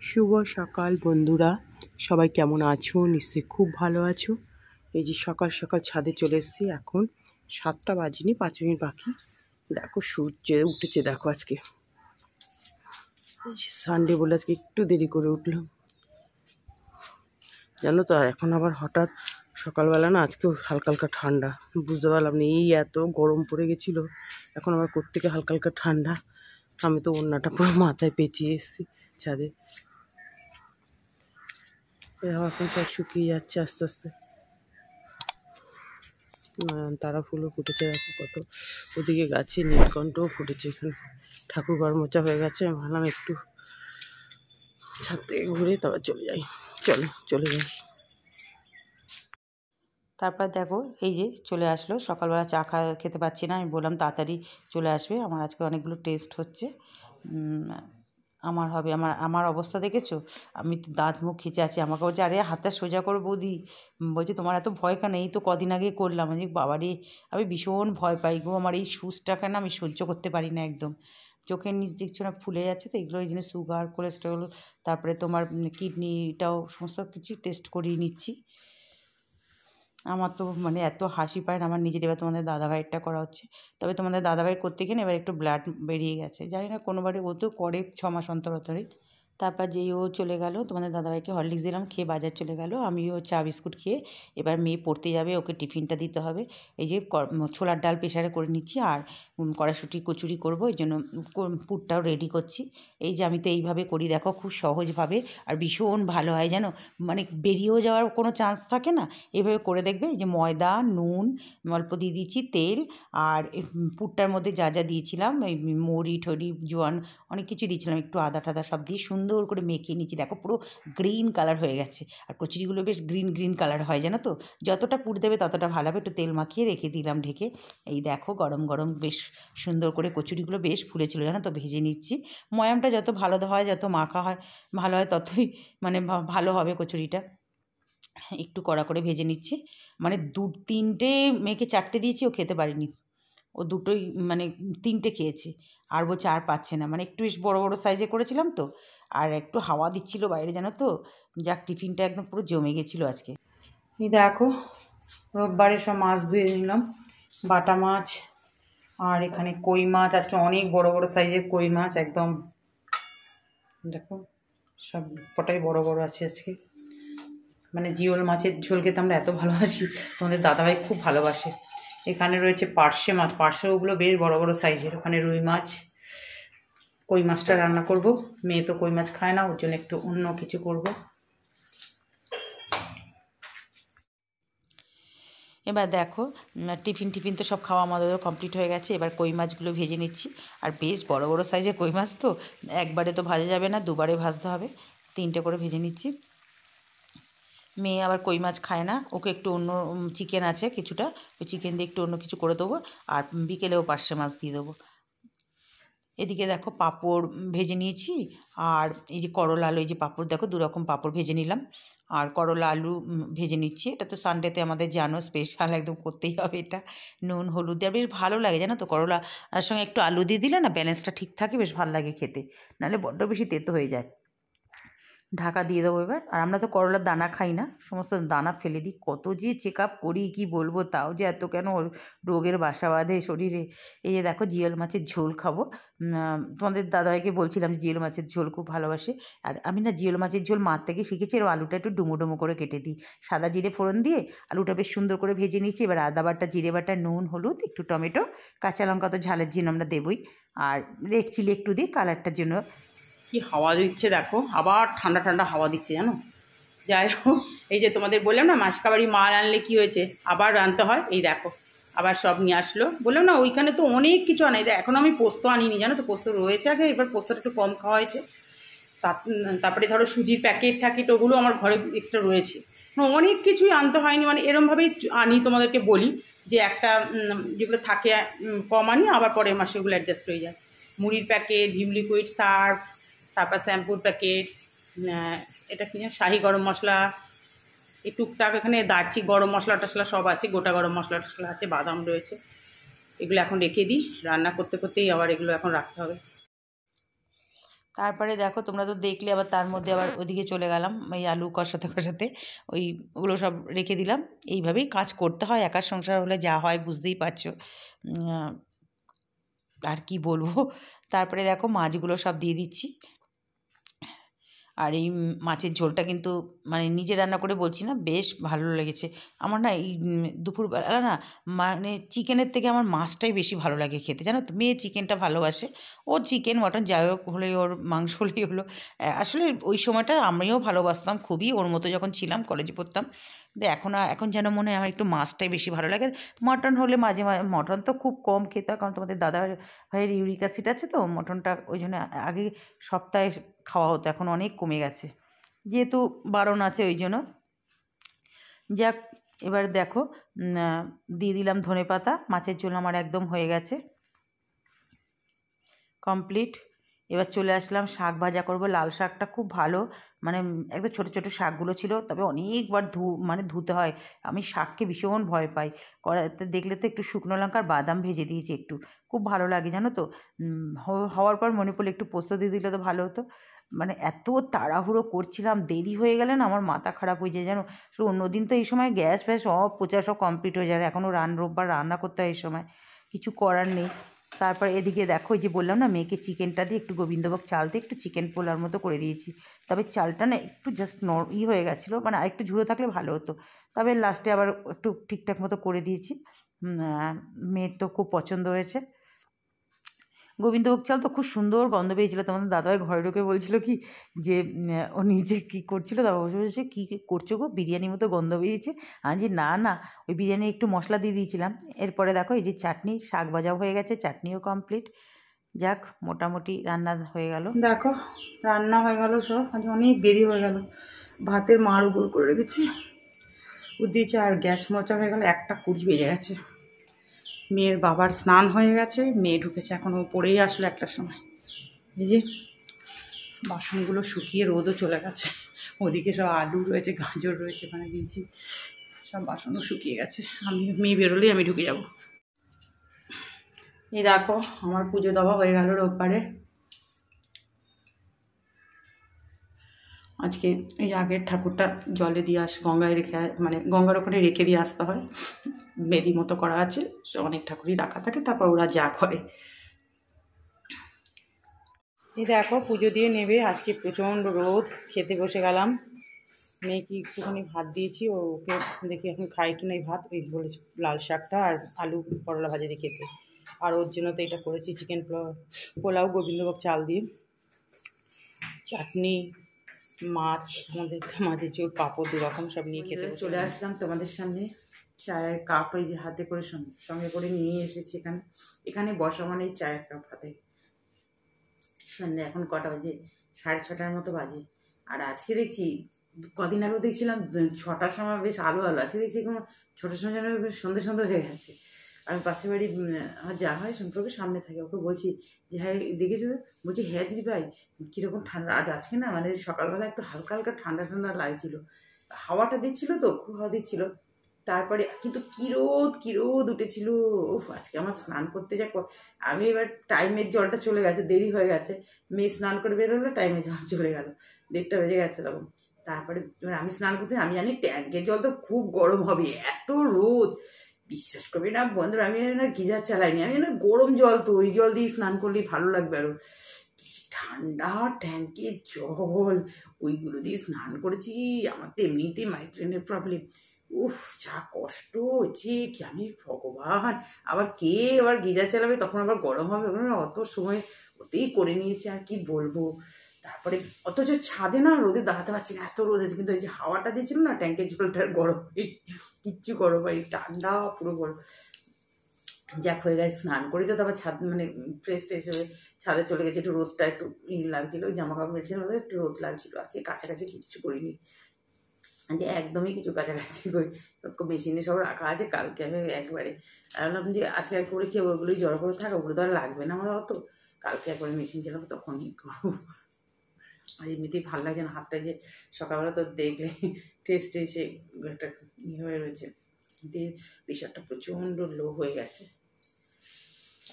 শুভ সকাল বন্ধুরা, সবাই কেমন আছো? নিশ্চয়ই খুব ভালো আছো। এই যে সকাল সকাল ছাদে চলে এসেছি। এখন 7টা বাজেনি, 5 মিনিট বাকি। দেখো সূর্য উঠেছে, দেখো আজকে সানডে বলে আজকে একটু দেরি করে উঠলাম, জানো তো। এখন আবার হঠাৎ সকালবেলা না, আজকেও হালকা হালকা ঠান্ডা, বুঝতে পারলাম না। এই এত গরম পড়ে গেছিলো, এখন আবার কোত্থেকে হালকা হালকা ঠান্ডা। আমি তো ওড়নাটা পুরো মাথায় পেঁচিয়ে এসেছি ছাদে। এখন সব শুকিয়ে যাচ্ছে আস্তে আস্তে। তারা ফুলও ফুটেছে, দেখো কত। ওদিকে গাছে নীলকণ্ঠও ফুটেছে। এখানে ঠাকুর ঘর মোচা হয়ে গেছে। আমি ভাবলাম একটু ছাদ থেকে ঘুরে তবে চলে যাই। চলে যাই। তারপর দেখো এই যে চলে আসলো। সকালবেলা চা খেতে পাচ্ছি না, আমি বললাম তাড়াতাড়ি চলে আসবে, আমার আজকে অনেকগুলো টেস্ট হচ্ছে। আমার হবে, আমার অবস্থা দেখেছো? আমি তো দাঁত মুখ খিচে আছি। আমাকে বলছে, আরে হাতটা সোজা করো বৌদি। বলছে, তোমার এত ভয় কেন? এই তো কদিন আগে করলাম। আমি বাবারে, আমি ভীষণ ভয় পাই গো। আমার এই সুচটাকে না আমি সহ্য করতে পারি না একদম। চোখের নিচ দেখছো না ফুলে যাচ্ছে, তো এগুলো এই জন্য সুগার, কোলেস্টেরল, তারপরে তোমার কিডনিটাও সমস্ত কিছু টেস্ট করিয়ে নিচ্ছি। আমার তো মানে এত হাসি পায় না আমার নিজের। এবার তোমাদের দাদাভাইয়েরটা করা হচ্ছে, তবে তোমাদের দাদাভাইয়ের করতে গিয়ে এবার একটু ব্লাড বেরিয়ে গেছে। জানি না, কোনোবারে ও তো করে 6 মাস অন্তর অন্তরই। তারপর যেই ও চলে গেল, তোমাদের দাদাভাইকে হরলিক্স দিলাম, খেয়ে বাজার চলে গেল। আমিও চা বিস্কুট খেয়ে এবার মেয়ে পড়তে যাবে, ওকে টিফিনটা দিতে হবে। এই যে ছোলার ডাল প্রেশারে করে নিচ্ছি, আর কড়াইশুঁটি কচুরি করব, এই জন্য পুরটাও রেডি করছি। এই যে আমি তো এইভাবে করি, দেখো খুব সহজভাবে, আর ভীষণ ভালো হয় জানো। মানে বেরিয়েও যাওয়ার কোনো চান্স থাকে না। এভাবে করে দেখবে। এই যে ময়দা, নুন অল্প দিয়ে দিয়েছি, তেল, আর পুরটার মধ্যে যা যা দিয়েছিলাম, এই মরি ঠরি জোয়ান অনেক কিছু দিয়েছিলাম, একটু আদা টাদা সব দিয়ে সুন্দর করে মেখে নিচ্ছি। দেখো পুরো গ্রিন কালার হয়ে গেছে। আর কচুরিগুলো বেশ গ্রিন গ্রিন কালার হয় জানো তো। যতটা পুর দেবে ততটা ভালো হবে। একটু তেল মাখিয়ে রেখে দিলাম ঢেকে। এই দেখো গরম গরম বেশ সুন্দর করে কচুরিগুলো বেশ ফুলেছিল জানো তো। ভেজে নিচ্ছি। ময়ামটা যত ভালো হয়, যত মাখা হয় ভালো হয়, ততই মানে ভালো হবে কচুরিটা। একটু কড়া করে ভেজে নিচ্ছি। মানে 3টে মেয়েকে 4টে দিয়েছি, ও খেতে পারিনি। ও দুটোই মানে 3টে খেয়েছে। আর বলছে আর পাচ্ছে না। মানে একটু বেশ বড় বড় সাইজে করেছিলাম তো, আর একটু হাওয়া দিচ্ছিল বাইরে জানো তো। যাক, টিফিনটা একদম পুরো জমে গেছিলো আজকে। এই দেখো রোববারে সব মাছ ধুয়ে নিলাম, বাটা মাছ, আর এখানে কই মাছ। আজকে অনেক বড় বড় সাইজের কই মাছ, একদম দেখো সব কটাই বড় বড় আছে আজকে। মানে জিওল মাছের ঝোল খেতে আমরা এত ভালোবাসি, তোমাদের দাদাভাই খুব ভালোবাসে। এখানে রয়েছে পার্শে মাছ, পার্শেগুলো বেশ বড় বড় সাইজের। ওখানে রুই মাছ, কই মাছটা রান্না করব। মেয়ে তো কই মাছ খায় না, ওর জন্য একটু অন্য কিছু করব। এবার দেখো টিফিন তো সব খাওয়া আমাদেরও কমপ্লিট হয়ে গেছে। এবার কই মাছগুলো ভেজে নিচ্ছি। আর বেশ বড় বড় সাইজের কই মাছ তো, একবারে তো ভাজা যাবে না, দুবারে ভাজতে হবে। 3টে করে ভেজে নিচ্ছি। মেয়ে আবার কই মাছ খায় না, ওকে একটু অন্য চিকেন আছে কিছুটা, ওই চিকেন দিয়ে একটু অন্য কিছু করে দেবো। আর বিকেলেও পার্শে মাছ দিয়ে দেবো। এদিকে দেখো পাঁপড় ভেজে নিয়েছি। আর এই যে করলা আলু, এই যে পাঁপড় দেখো, 2 রকম পাঁপড় ভেজে নিলাম। আর করলা আলু ভেজে নিচ্ছি। এটা তো সানডেতে আমাদের জানো স্পেশাল, একদম করতেই হবে এটা। নুন হলুদ দেওয়া বেশ ভালো লাগে জানো তো। করলা আর সঙ্গে একটু আলু দিয়ে দিলে না ব্যালেন্সটা ঠিক থাকে, বেশ ভালো লাগে খেতে। নাহলে বড্ড বেশি তেতো হয়ে যায়। ঢাকা দিয়ে দেবো এবার। আর আমরা তো করলার দানা খাই না, সমস্ত দানা ফেলে দিই। কত যে চেক আপ করি কি বলবো, তাও যে এত কেন রোগের বাসা বাঁধে শরীরে। এই যে দেখো জিওল মাছের ঝোল খাবো। তোমাদের দাদাভাইকে বলছিলাম যে জিওল মাছের ঝোল খুব ভালোবাসে। আর আমি না জিওল মাছের ঝোল মার থেকে শিখেছি। আর আলুটা একটু ডুমো ডুমো করে কেটে দিই, সাদা জিরে ফোড়ন দিয়ে আলুটা বেশ সুন্দর করে ভেজে নিচ্ছি। এবার আদা বাটা, জিরে বাটা, নুন হলুদ, একটু টমেটো, কাঁচা লঙ্কা তো ঝালের জন্য আমরা দেবই, আর রেড চিলি একটু দিই কালারটার জন্য। কি হাওয়া দিচ্ছে দেখো, আবার ঠান্ডা ঠান্ডা হাওয়া দিচ্ছে জানো। যাই হোক, এই যে তোমাদের বললাম না মাসকাবারি মাল আনলে কি হয়েছে, আবার আনতে হয়। এই দেখো আবার সব নিয়ে আসলো। বললাম না ওইখানে তো অনেক কিছু আনে। এখন আমি পোস্ত আনিনি জানো তো, পোস্ত রয়েছে আগে, এবার পোস্তটা একটু কম খাওয়া হয়েছে। তারপরে ধরো সুজির প্যাকেট ট্যাকেট ওগুলো আমার ঘরে এক্সট্রা রয়েছে। অনেক কিছুই আনতে হয়নি, মানে এরমভাবেই আনি। তোমাদেরকে বলি যে একটা যেগুলো থাকে কম আনি, আবার পরের মাসে ওগুলো অ্যাডজাস্ট হয়ে যায়। মুড়ির প্যাকেট, ভিম লিকুইড সার্ফ, তারপর শ্যাম্পুর প্যাকেট, এটা কি শাহি গরম মশলা, এই টুকটাক এখানে দারচি গরম মশলা টশলা সব আছে, গোটা গরম মশলা টশলা আছে, বাদাম রয়েছে। এগুলো এখন রেখে দিই, রান্না করতে করতেই আবার এগুলো এখন রাখতে হবে। তারপরে দেখো তোমরা তো দেখলে, আবার তার মধ্যে আবার ওদিকে চলে গেলাম ওই আলু কষাতে কষাতে, ওগুলো সব রেখে দিলাম। এইভাবেই কাজ করতে হয়, একার সংসার হলে যা হয় বুঝতেই পারছো। উম, আর কি বলবো। তারপরে দেখো মাছগুলো সব দিয়ে দিচ্ছি। আর এই মাছের ঝোলটা কিন্তু মানে নিজে রান্না করে বলছি না, বেশ ভালো লেগেছে আমার। না এই দুপুরবেলা না মানে চিকেনের থেকে আমার মাছটাই বেশি ভালো লাগে খেতে, জানো তো। মেয়ে চিকেনটা ভালোবাসে, ও চিকেন মটন যাই হোক হলেই, ওর মাংস হলেই হলো। আসলে ওই সময়টা আমিও ভালোবাসতাম খুবই, ওর মতো যখন ছিলাম কলেজে পড়তাম। কিন্তু এখন যেন মনে হয় আমার একটু মাছটাই বেশি ভালো লাগে। মটন হলে মাঝে মাঝে, মটন তো খুব কম খেতে হয় কারণ তোমাদের দাদা ভাইয়ের ইউরিক অ্যাসিড আছে তো, মটনটা ওই জন্য আগে সপ্তাহে খাওয়া হতো, এখন অনেক কমে গেছে যেহেতু বারণ আছে ওই জন্য। যাক, এবার দেখো দিয়ে দিলাম ধনেপাতা। মাছের ঝোল আমার একদম হয়ে গেছে, কমপ্লিট। এবার চলে আসলাম শাক ভাজা করব। লাল শাকটা খুব ভালো, মানে একদম ছোটো ছোটো শাকগুলো ছিল, তবে অনেকবার ধুতে হয়। আমি শাককে ভীষণ ভয় পাই। কড়াইতে দেখলে তো একটু শুকনো লঙ্কার বাদাম ভেজে দিয়েছি, একটু খুব ভালো লাগে জানো তো। হওয়ার পর মনে পড়লে একটু পোস্ত দিয়ে দিলে তো ভালো হতো। মানে এত তাড়াহুড়ো করছিলাম, দেরি হয়ে গেলে না আমার মাথা খারাপ হয়ে যায় জানো। অন্যদিন তো এই সময় গ্যাস ফ্যাস সব পোচা সব কমপ্লিট হয়ে যায়, এখনও রোববার রান্না করতে হয় এই সময়, কিছু করার নেই। তারপর এদিকে দেখো, ওই যে বললাম না মেয়েকে চিকেনটা দিয়ে একটু গোবিন্দভোগ চাল দিয়ে একটু চিকেন পোলার মতো করে দিয়েছি। তবে চালটা না একটু জাস্ট হয়ে গেছিলো, মানে আরেকটু ঝুড়ো থাকলে ভালো হতো। তবে লাস্টে আবার একটু ঠিকঠাক মতো করে দিয়েছি। মেয়ের তো খুব পছন্দ হয়েছে। গোবিন্দভোগ চাল তো খুব সুন্দর গন্ধ পেয়েছিলো। তোমাদের দাদাভাই ঘরে ঢুকে বলছিল কি যে ও নিজে কী করছিলো, তারপর বসে বসে কী করছো গো, বিরিয়ানির মতো গন্ধ বেরিয়েছে। আমি যে না না, ওই বিরিয়ানি একটু মশলা দিয়ে দিয়েছিলাম। এরপরে দেখো এই যে চাটনি, শাক ভাজাও হয়ে গেছে, চাটনিও কমপ্লিট। যাক, মোটামুটি রান্না হয়ে গেল। দেখো রান্না হয়ে গেল সব, আজ অনেক দেরি হয়ে গেল। ভাতের মাড় উপর করে রেখেছি, দিয়েছে, আর গ্যাস মোচা হয়ে গেল, 1:20 বেজে গেছে। মেয়ের বাবার স্নান হয়ে গেছে, মেয়ে ঢুকেছে, এখন ও পড়েই আসলো 1টার সময়। এই যে বাসনগুলো শুকিয়ে রোদও চলে গেছে, ওদিকে সব আলু রয়েছে, গাজর রয়েছে, ওখানে দিয়েছি, সব বাসনও শুকিয়ে গেছে। মেয়ে বেরোলেই আমি ঢুকে যাব। এই দেখো আমার পুজো দেওয়া হয়ে গেল রোববারে। আজকে এই আগের ঠাকুরটা জলে দিয়ে গঙ্গায় রেখে, মানে গঙ্গার ওখানে রেখে দিয়ে আসতে হয়, বেদি মতো করা আছে, অনেক ঠাকুরই রাখা থাকে, তারপর ওরা যা করে। এই দেখো পুজো দিয়ে নেবে, আজকে প্রচণ্ড রোদ, খেতে বসে গেলাম। মেয়েকে একটুখানি ভাত দিয়েছি, ওকে দেখি এখন খাই কিনা এই ভাত, ওই বলেছে লাল শাকটা আর আলু করলা ভাজা দিয়ে খেতে। আর ওর জন্য তো এটা করেছি চিকেন পোলাও গোবিন্দভোগ চাল দিয়ে, চাটনি, মাছ, আমাদের তো মাছের ঝোল, পাঁপড়, 2 রকম সব নিয়ে খেতে চলে আসলাম তোমাদের সামনে। চায়ের কাপ এই যে হাতে করে সঙ্গে করে নিয়ে এসেছি এখানে বসা মানে চায়ের কাপ হাতে। সন্ধ্যে এখন কটা বাজে, 6:30 মতো বাজে। আর আজকে দেখছি, কদিন আগেও দেখছিলাম 6টার সময় বেশ আলো আলো, আজকে দেখছি কোনো 6টার সময় যেন বেশ সন্ধ্যে সন্ধ্যে হয়ে গেছে। আমি পাশের বাড়ি আমার যা হয় সম্পর্কে সামনে থাকে, ওকে বলছি যে হ্যাঁ দেখেছো, বলছি হ্যাঁ দিদি ভাই কীরকম ঠান্ডা। আর আজকে না মানে সকালবেলা একটু হালকা হালকা ঠান্ডা ঠান্ডা লাগছিল, হাওয়াটা দিচ্ছিল তো, খুব হাওয়া দিচ্ছিল। তারপরে কিন্তু কী রোদ উঠেছিল। আজকে আমার স্নান করতে আমি এবার টাইমের জলটা চলে গেছে, দেরি হয়ে গেছে, মেয়ে স্নান করে বেরোলো, টাইমে জল চলে গেল, 1:30 বেজে গেছে তখন। তারপরে আমি স্নান করতে, আমি জানি ট্যাঙ্কের জল তো খুব গরম হবে, এত রোদ, বিশ্বাস করবি না বন্ধুরা, আমি না গিজার চালাইনি, আমি না গরম জল, তো ওই জল দিয়ে স্নান করলেই ভালো লাগবে আরো। কি ঠান্ডা ট্যাঙ্কের জল, ওইগুলো দিয়ে স্নান করেছি। আমার তো এমনিতেই মাইগ্রেনের প্রবলেম, যা কষ্ট হচ্ছে কি, আমি ভগবান, আবার গিজার চালাবে, তখন আবার গরম হবে, অত সময় ওতেই করে নিয়েছে, আর কি বলবো। তারপরে অথচ ছাদে না রোদে দাঁড়াতে পারছি না, এত রোদ আছে, কিন্তু ওই যে হাওয়াটা দিয়েছিল না ট্যাঙ্কের জলটার, গরম কিচ্ছু গরম হয়, ঠান্ডা পুরো গরম। যাক হয়ে গেছে, স্নান করি তো তারপর ছাদ মানে ফ্রেশ ট্রেশ হয়ে ছাদে চলে গেছে, একটু রোদটা একটু লাগছিল, ওই জামা কাপড় মেরেছিল, একটু রোদ লাগছিল। আজকে কাছাকাছি কিচ্ছু করিনি, আজকে একদমই কিছু কাছাকাছি করি, মেশিনে সব রাখা আছে, কালকে আমি একবারে বললাম যে আজকে আর করে কেউ ওগুলোই জড়ো করে থাকা, ওগুলো তো আর লাগবে না আমার অত, কালকে একবারে মেশিন চালাবো তখনই করবো। আর এমনিতেই ভালো লাগছে না হাতটা, যে সকালবেলা তো দেখলে টেস্টে এসে একটা হয়ে রয়েছে, দিয়ে প্রেশারটা প্রচণ্ড লো হয়ে গেছে।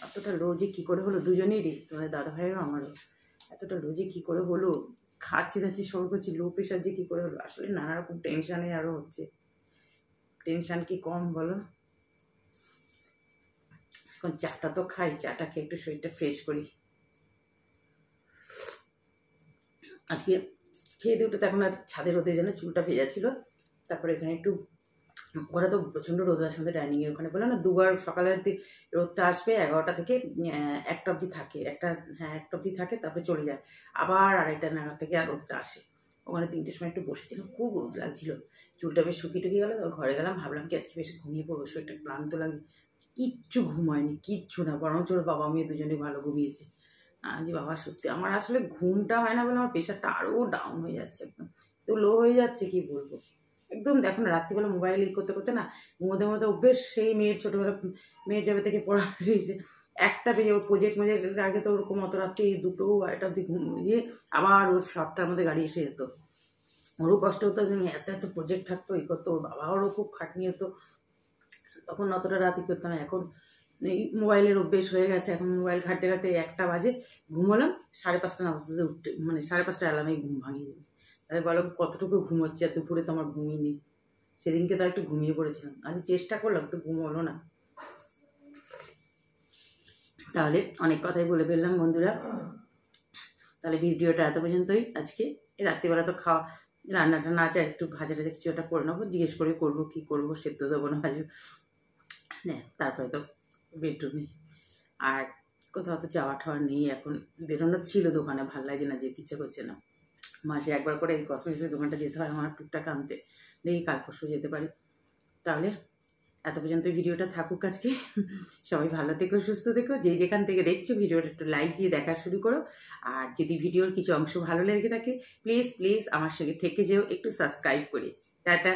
এতটা লো যে কী করে হলো দুজনেরই, তোমার দাদা ভাইয়েরও আমারও। এতটা লো যে কী করে হলো, খাচ্ছি খাচ্ছি সর করছি, লো প্রেশার যে কী করে হলো, আসলে নানা রকম টেনশানে আরও হচ্ছে। টেনশান কি কম বলো? এখন চাটা তো খাই, চাটা খেয়ে একটু শরীরটা ফ্রেশ করি। আজকে খেয়ে দিয়ে উঠে তো এখন আর ছাদে রোদে যেন চুলটা ভেজা ছিল, তারপরে এখানে একটু, ওরা তো প্রচণ্ড রোদ আসে আমাদের ডাইনিংয়ের ওখানে, বলে না দুবার সকালে রোদটা আসবে 11টা থেকে 1টা অবধি থাকে, হ্যাঁ 1টা অবধি থাকে, তারপরে চলে যায়, আবার 2:30 নাগাদ থেকে আর রোদটা আসে। ওখানে 3টের সময় একটু বসেছিলাম, খুব রোদ লাগছিল, চুলটা বেশ শুকিয়ে টুকিয়ে গেলো, তো ঘরে গেলাম, ভাবলাম কি আজকে বেশ ঘুমিয়ে পড়বো, শরীরটা ক্লান্ত লাগছে, কিচ্ছু ঘুমায়নি, কিচ্ছু না, বরঞ্চ ওর বাবা মেয়ে দুজনে ভালো ঘুমিয়েছে। যে বাবা সত্যি আমার আসলে ঘুমটা হয় না বলে আমার প্রেশারটা আরও ডাউন হয়ে যাচ্ছে, একদম তো লো হয়ে যাচ্ছে, কি বলবো একদম। দেখো না রাত্রিবেলা মোবাইল করতে করতে না ঘুমোতে ঘুমোতে অভ্যেস, সেই মেয়ের ছোটোবেলা, মেয়ের যাবে থেকে পড়া রয়েছে 1টা বেজে, ওর প্রজেক্ট আগে তো ওরকম অত রাত্রি 2টো 2:30 অব্দি ঘুমিয়ে আবার ওর 7টার মধ্যে গাড়ি এসে যেত, ওরও কষ্ট হতো, এত এত প্রজেক্ট থাকতো, এই করতো, ওর বাবারও খুব খাটনি হতো, তখন অতটা রাতি করতাম না। এখন এই মোবাইলের অভ্যেস হয়ে গেছে, এখন মোবাইল ঘাঁটতে ঘাঁটতে 1টা বাজে, ঘুমোলাম 5:30 নাগাদ উঠতে, মানে 5:30 অ্যালার্মেই ঘুম ভাঙিয়ে যাবে। তাহলে বলো কতটুকু ঘুম হচ্ছে, আর দুপুরে তো আমার ঘুমই নেই, সেদিনকে তো একটু ঘুমিয়ে পড়েছিলাম, আজ চেষ্টা করলাম তো ঘুম হলো না। তাহলে অনেক কথাই বলে ফেললাম বন্ধুরা, তাহলে ভিডিওটা এত পর্যন্তই আজকে। রাত্রিবেলা তো খাওয়া, রান্নাটা না চাই, একটু ভাজা টাজা কিছু একটা করে নেবো, জিজ্ঞেস করে করবো কী করবো, সেদ্ধ দেবো না ভাজা, হ্যাঁ তারপরে তো বেডরুমে, আর কোথাও তো যাওয়া ঠাওয়া নেই, এখন বেরোনো ছিল দোকানে, ভালো লাগছে না, যেতে ইচ্ছে করছে না, মাসে একবার করে এই কসমেটিক্সের দোকানটা যেতে হয় আমার টুকটাক আনতে, দেখি কাল পরশু যেতে পারি। তাহলে এত পর্যন্ত ভিডিওটা থাকুক আজকে, সবাই ভালো থেকো, সুস্থ থেকো, যেখান থেকে দেখছো ভিডিওটা একটু লাইক দিয়ে দেখা শুরু করো, আর যদি ভিডিওর কিছু অংশ ভালো লেগে থাকে প্লিজ প্লিজ আমার সঙ্গে থেকে যেও, একটু সাবস্ক্রাইব করে। টাটা।